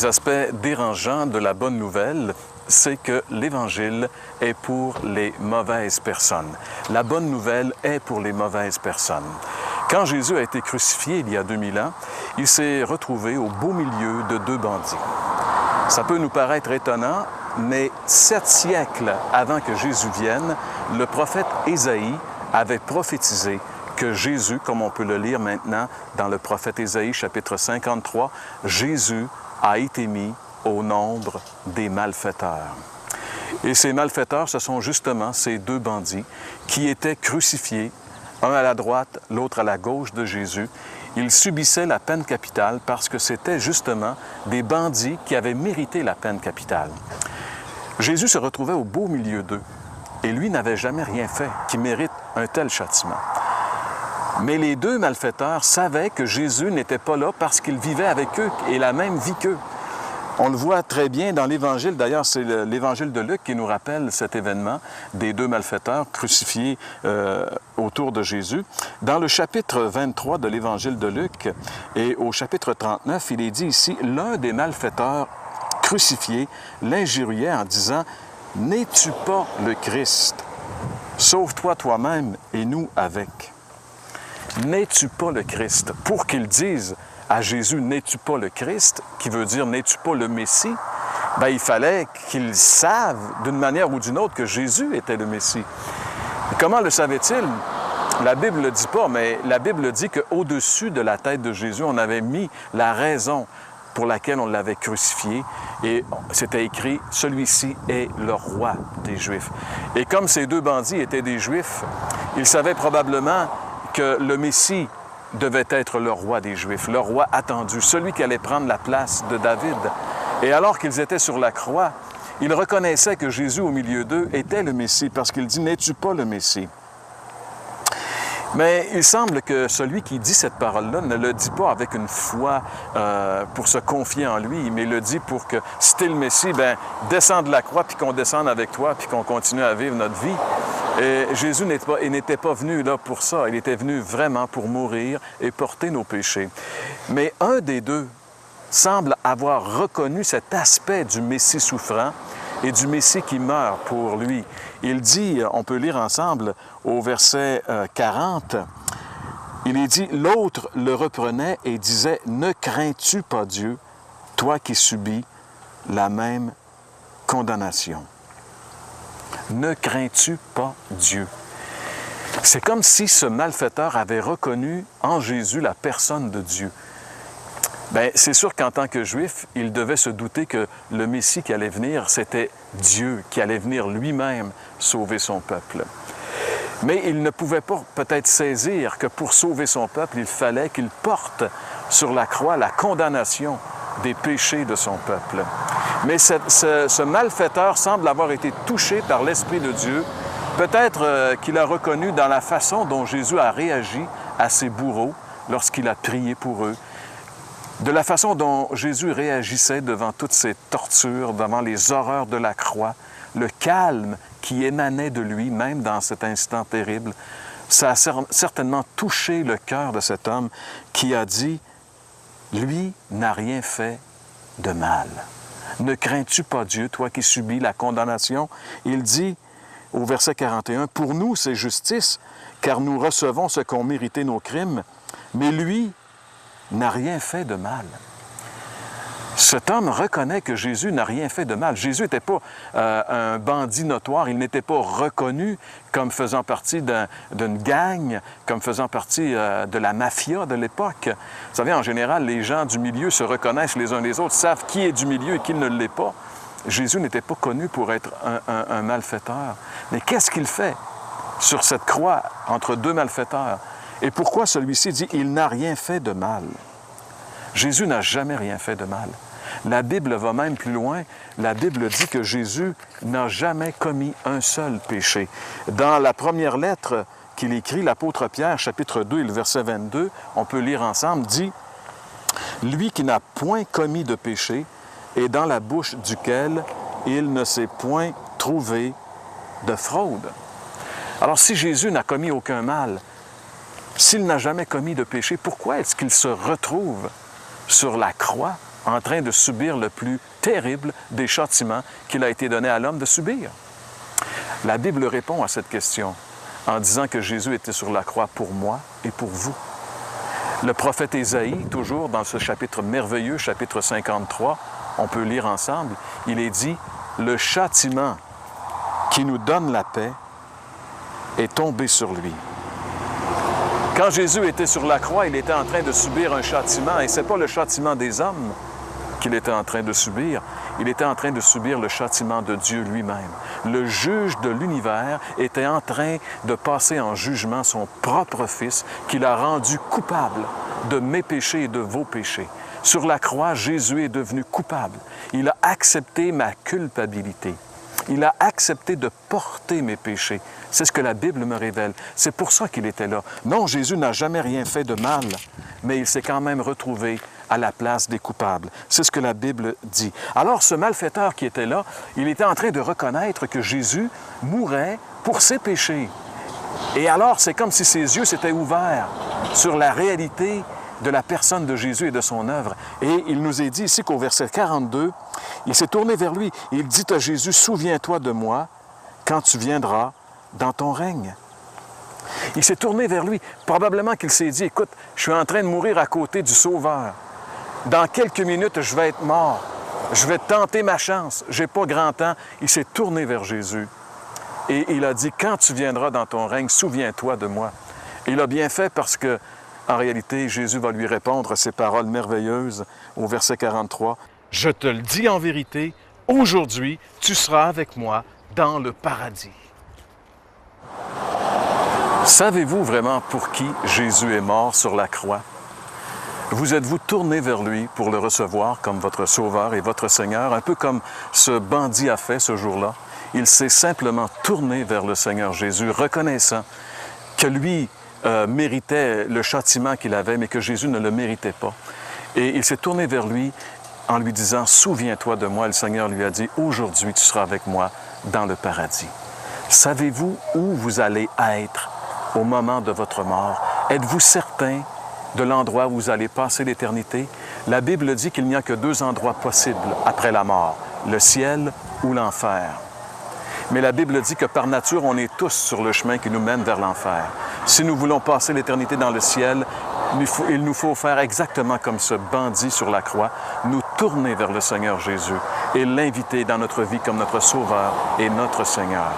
des aspects dérangeants de la bonne nouvelle, c'est que l'Évangile est pour les mauvaises personnes. La bonne nouvelle est pour les mauvaises personnes. Quand Jésus a été crucifié il y a 2000 ans, il s'est retrouvé au beau milieu de deux bandits. Ça peut nous paraître étonnant, mais 7 siècles avant que Jésus vienne, le prophète Ésaïe avait prophétisé que Jésus, comme on peut le lire maintenant dans le prophète Ésaïe, chapitre 53, Jésus a été mis au nombre des malfaiteurs. Et ces malfaiteurs, ce sont justement ces deux bandits qui étaient crucifiés, un à la droite, l'autre à la gauche de Jésus. Ils subissaient la peine capitale parce que c'était justement des bandits qui avaient mérité la peine capitale. Jésus se retrouvait au beau milieu d'eux et lui n'avait jamais rien fait qui mérite un tel châtiment. Mais les deux malfaiteurs savaient que Jésus n'était pas là parce qu'il vivait avec eux et la même vie qu'eux. On le voit très bien dans l'Évangile. D'ailleurs, c'est l'Évangile de Luc qui nous rappelle cet événement des deux malfaiteurs crucifiés autour de Jésus. Dans le chapitre 23 de l'Évangile de Luc et au chapitre 39, il est dit ici, « L'un des malfaiteurs crucifiés l'injuriait en disant, « N'es-tu pas le Christ? Sauve-toi toi-même et nous avec. » N'es-tu pas le Christ? Pour qu'ils disent à Jésus, n'es-tu pas le Christ, qui veut dire n'es-tu pas le Messie, bien, il fallait qu'ils savent d'une manière ou d'une autre que Jésus était le Messie. Et comment le savait-il? La Bible ne le dit pas, mais la Bible dit qu'au-dessus de la tête de Jésus, on avait mis la raison pour laquelle on l'avait crucifié, et c'était écrit « Celui-ci est le roi des Juifs ». Et comme ces deux bandits étaient des Juifs, ils savaient probablement que le Messie devait être le roi des Juifs, le roi attendu, celui qui allait prendre la place de David. Et alors qu'ils étaient sur la croix, ils reconnaissaient que Jésus, au milieu d'eux, était le Messie, parce qu'il dit « N'es-tu pas le Messie? » Mais il semble que celui qui dit cette parole-là ne le dit pas avec une foi pour se confier en lui, mais le dit pour que, si t'es le Messie, bien, descends de la croix, puis qu'on descende avec toi, puis qu'on continue à vivre notre vie. Et Jésus n'était pas venu là pour ça. Il était venu vraiment pour mourir et porter nos péchés. Mais un des deux semble avoir reconnu cet aspect du Messie souffrant et du Messie qui meurt pour lui. Il dit, on peut lire ensemble au verset 40, il est dit, « L'autre le reprenait et disait, « Ne crains-tu pas Dieu, toi qui subis la même condamnation? » Ne crains-tu pas Dieu? C'est comme si ce malfaiteur avait reconnu en Jésus la personne de Dieu. Bien, c'est sûr qu'en tant que Juif, il devait se douter que le Messie qui allait venir, c'était Dieu qui allait venir lui-même sauver son peuple. Mais il ne pouvait pas peut-être saisir que pour sauver son peuple, il fallait qu'il porte sur la croix la condamnation des péchés de son peuple. Mais ce malfaiteur semble avoir été touché par l'Esprit de Dieu. Peut-être qu'il a reconnu dans la façon dont Jésus a réagi à ses bourreaux lorsqu'il a prié pour eux, de la façon dont Jésus réagissait devant toutes ces tortures, devant les horreurs de la croix, le calme qui émanait de lui, même dans cet instant terrible, ça a certainement touché le cœur de cet homme qui a dit « Lui n'a rien fait de mal. Ne crains-tu pas Dieu, toi qui subis la condamnation? » Il dit au verset 41, « Pour nous, c'est justice, car nous recevons ce qu'ont mérité nos crimes, mais lui n'a rien fait de mal. » Cet homme reconnaît que Jésus n'a rien fait de mal. Jésus n'était pas un bandit notoire, il n'était pas reconnu comme faisant partie d'une gang, comme faisant partie de la mafia de l'époque. Vous savez, en général, les gens du milieu se reconnaissent les uns les autres, savent qui est du milieu et qui ne l'est pas. Jésus n'était pas connu pour être un malfaiteur. Mais qu'est-ce qu'il fait sur cette croix entre deux malfaiteurs? Et pourquoi celui-ci dit « Il n'a rien fait de mal ». Jésus n'a jamais rien fait de mal. La Bible va même plus loin. La Bible dit que Jésus n'a jamais commis un seul péché. Dans la première lettre qu'il écrit, l'apôtre Pierre, chapitre 2 et le verset 22, on peut lire ensemble, dit « Lui qui n'a point commis de péché et dans la bouche duquel il ne s'est point trouvé de fraude. » Alors si Jésus n'a commis aucun mal, s'il n'a jamais commis de péché, pourquoi est-ce qu'il se retrouve sur la croix en train de subir le plus terrible des châtiments qu'il a été donné à l'homme de subir? La Bible répond à cette question en disant que Jésus était sur la croix pour moi et pour vous. Le prophète Ésaïe, toujours dans ce chapitre merveilleux, chapitre 53, on peut lire ensemble, il est dit « Le châtiment qui nous donne la paix est tombé sur lui. » Quand Jésus était sur la croix, il était en train de subir un châtiment, et ce n'est pas le châtiment des hommes qu'il était en train de subir, il était en train de subir le châtiment de Dieu lui-même. Le juge de l'univers était en train de passer en jugement son propre Fils, qu'il a rendu coupable de mes péchés et de vos péchés. Sur la croix, Jésus est devenu coupable. Il a accepté ma culpabilité. Il a accepté de porter mes péchés. C'est ce que la Bible me révèle. C'est pour ça qu'il était là. Non, Jésus n'a jamais rien fait de mal, mais il s'est quand même retrouvé à la place des coupables. C'est ce que la Bible dit. Alors, ce malfaiteur qui était là, il était en train de reconnaître que Jésus mourait pour ses péchés. Et alors, c'est comme si ses yeux s'étaient ouverts sur la réalité de la personne de Jésus et de son œuvre. Et il nous est dit ici qu'au verset 42, il s'est tourné vers lui. Il dit à Jésus, « Souviens-toi de moi quand tu viendras dans ton règne. » Il s'est tourné vers lui. Probablement qu'il s'est dit, « Écoute, je suis en train de mourir à côté du Sauveur. Dans quelques minutes, je vais être mort. Je vais tenter ma chance. Je n'ai pas grand temps. » Il s'est tourné vers Jésus. Et il a dit, « Quand tu viendras dans ton règne, souviens-toi de moi. » Il a bien fait parce que, en réalité, Jésus va lui répondre ces paroles merveilleuses au verset 43. « Je te le dis en vérité, aujourd'hui, tu seras avec moi dans le paradis. » Savez-vous vraiment pour qui Jésus est mort sur la croix? Vous êtes-vous tourné vers lui pour le recevoir comme votre Sauveur et votre Seigneur, un peu comme ce bandit a fait ce jour-là? Il s'est simplement tourné vers le Seigneur Jésus, reconnaissant que lui méritait le châtiment qu'il avait, mais que Jésus ne le méritait pas. Et il s'est tourné vers lui en lui disant, « Souviens-toi de moi. » Le Seigneur lui a dit, « Aujourd'hui, tu seras avec moi dans le paradis. » Savez-vous où vous allez être au moment de votre mort? Êtes-vous certain de l'endroit où vous allez passer l'éternité? La Bible dit qu'il n'y a que deux endroits possibles après la mort, le ciel ou l'enfer. Mais la Bible dit que par nature, on est tous sur le chemin qui nous mène vers l'enfer. Si nous voulons passer l'éternité dans le ciel, il nous faut faire exactement comme ce bandit sur la croix, nous tourner vers le Seigneur Jésus et l'inviter dans notre vie comme notre Sauveur et notre Seigneur.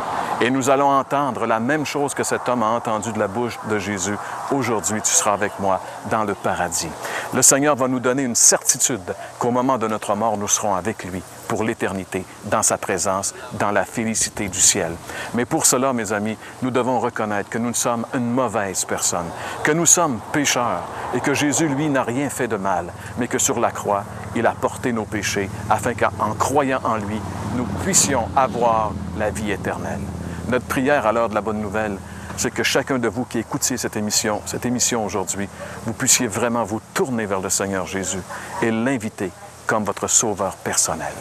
Et nous allons entendre la même chose que cet homme a entendu de la bouche de Jésus. Aujourd'hui, tu seras avec moi dans le paradis. Le Seigneur va nous donner une certitude qu'au moment de notre mort, nous serons avec lui pour l'éternité, dans sa présence, dans la félicité du ciel. Mais pour cela, mes amis, nous devons reconnaître que nous sommes une mauvaise personne, que nous sommes pécheurs et que Jésus, lui, n'a rien fait de mal, mais que sur la croix, il a porté nos péchés afin qu'en croyant en lui, nous puissions avoir la vie éternelle. Notre prière à l'heure de la bonne nouvelle, c'est que chacun de vous qui écoutiez cette émission aujourd'hui, vous puissiez vraiment vous tourner vers le Seigneur Jésus et l'inviter comme votre sauveur personnel.